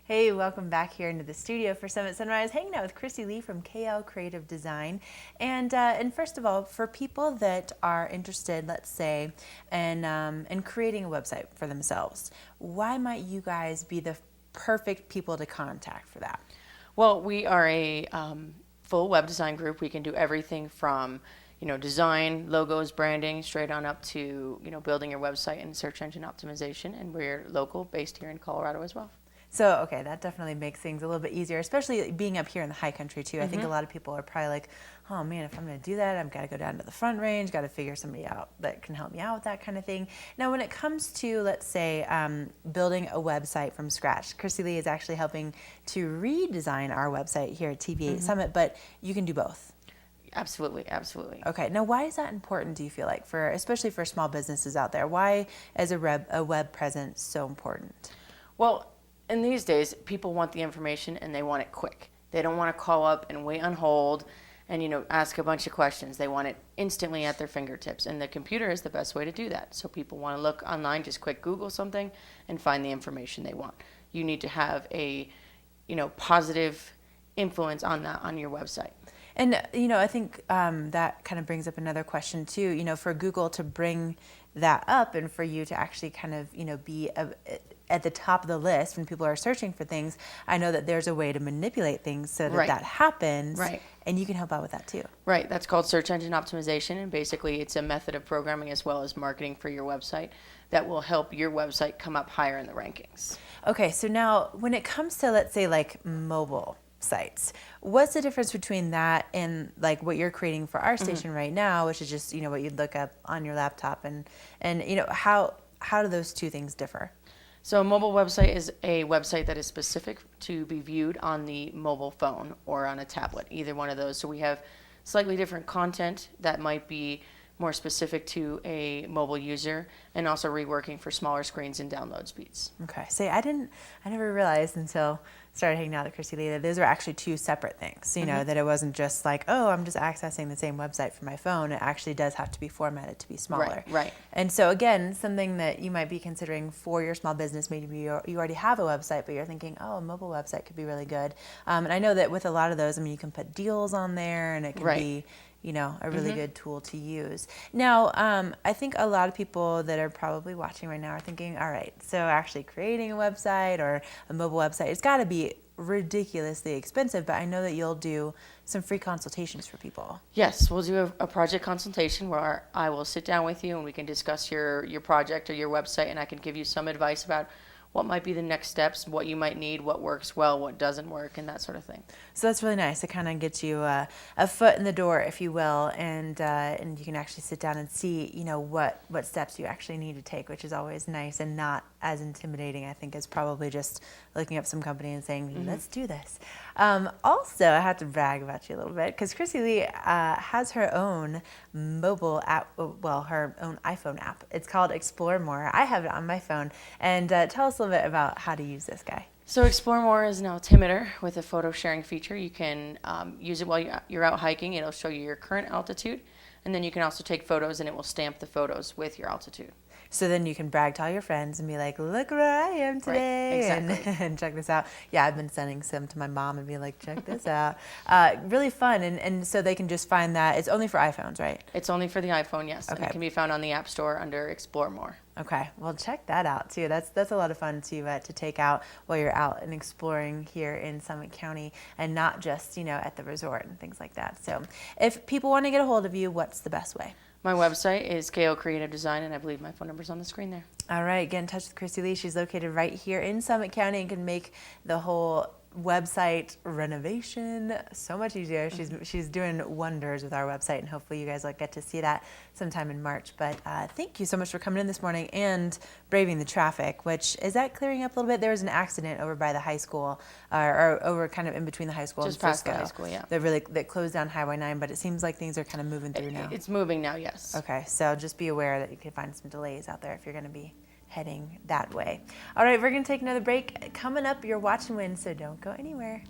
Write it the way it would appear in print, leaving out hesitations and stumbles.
Hey, welcome back here into the studio for Summit Sunrise, hanging out with Christy Lee from KL Creative Design. And first of all, for people that are interested, let's say, in creating a website for themselves, why might you guys be the perfect people to contact for that? Well, we are a full web design group. We can do everything from design, logos, branding, straight on up to building your website and search engine optimization. And we're local, based here in Colorado as well. So, okay, that definitely makes things a little bit easier, especially being up here in the high country too. I think a lot of people are probably like, oh man, if I'm going to do that, I've got to go down to the Front Range, got to figure somebody out that can help me out with that kind of thing. Now, when it comes to, let's say, building a website from scratch, Christy Lee is actually helping to redesign our website here at TV8 Summit, but you can do both. Absolutely, absolutely. Okay, now why is that important, do you feel like, especially for small businesses out there? Why is a web presence so important? Well, in these days, people want the information and they want it quick. They don't want to call up and wait on hold and ask a bunch of questions. They want it instantly at their fingertips, and the computer is the best way to do that. So people want to look online, just quick Google something and find the information they want. You need to have a positive influence on that on your website. And I think that kind of brings up another question too. For Google to bring that up and for you to actually kind of be at the top of the list when people are searching for things, I know that there's a way to manipulate things so that that happens. Right. And you can help out with that too. Right. That's called search engine optimization, and basically it's a method of programming as well as marketing for your website that will help your website come up higher in the rankings. Okay, so now when it comes to, let's say, like mobile sites, what's the difference between that and like what you're creating for our station right now, which is just what you'd look up on your laptop, and how do those two things differ? So a mobile website is a website that is specific to be viewed on the mobile phone or on a tablet, either one of those. So we have slightly different content that might be more specific to a mobile user, and also reworking for smaller screens and download speeds. Okay. See, I never realized until I started hanging out with Christy Lee that those are actually two separate things. That it wasn't just like, oh, I'm just accessing the same website from my phone. It actually does have to be formatted to be smaller. Right. And so again, something that you might be considering for your small business, maybe you already have a website, but you're thinking, oh, a mobile website could be really good. And I know that with a lot of those, you can put deals on there, and it can be a really good tool to use. Now, I think a lot of people that are probably watching right now are thinking, all right, so actually creating a website or a mobile website, it's got to be ridiculously expensive, but I know that you'll do some free consultations for people. Yes, we'll do a project consultation where I will sit down with you and we can discuss your project or your website, and I can give you some advice about what might be the next steps, what you might need, what works well, what doesn't work, and that sort of thing. So that's really nice. It kind of gets you a foot in the door, if you will, and you can actually sit down and see, what steps you actually need to take, which is always nice and not as intimidating, I think, as probably just looking up some company and saying, let's do this. Also, I have to brag about you a little bit, because Christy Lee has her own mobile app, well, her own iPhone app. It's called Explore More. I have it on my phone. And tell us a little bit about how to use this guy. So Explore More is an altimeter with a photo sharing feature. You can use it while you're out hiking. It'll show you your current altitude, and then you can also take photos, and it will stamp the photos with your altitude. So then you can brag to all your friends and be like, look where I am today. Right, exactly. and check this out. Yeah, I've been sending some to my mom and be like, check this out. Really fun. And so they can just find that. It's only for iPhones, right? It's only for the iPhone, yes. Okay. It can be found on the App Store under Explore More. Okay, well, check that out too. That's a lot of fun to take out while you're out and exploring here in Summit County, and not just at the resort and things like that. So if people want to get a hold of you, what's the best way? My website is KL Creative Design, and I believe my phone number's on the screen there. All right, get in touch with Christy Lee. She's located right here in Summit County and can make the whole website renovation so much easier. She's doing wonders with our website, and hopefully you guys will get to see that sometime in March. But thank you so much for coming in this morning and braving the traffic, which is that clearing up a little bit. There was an accident over by the high school, or over kind of in between the high school Just and past Frisco. the high school, yeah. That closed down Highway 9, but it seems like things are kind of moving through now. It's moving now, yes. Okay, so just be aware that you could find some delays out there if you're going to be heading that way. All right, we're going to take another break. Coming up, you're watching Win, so don't go anywhere.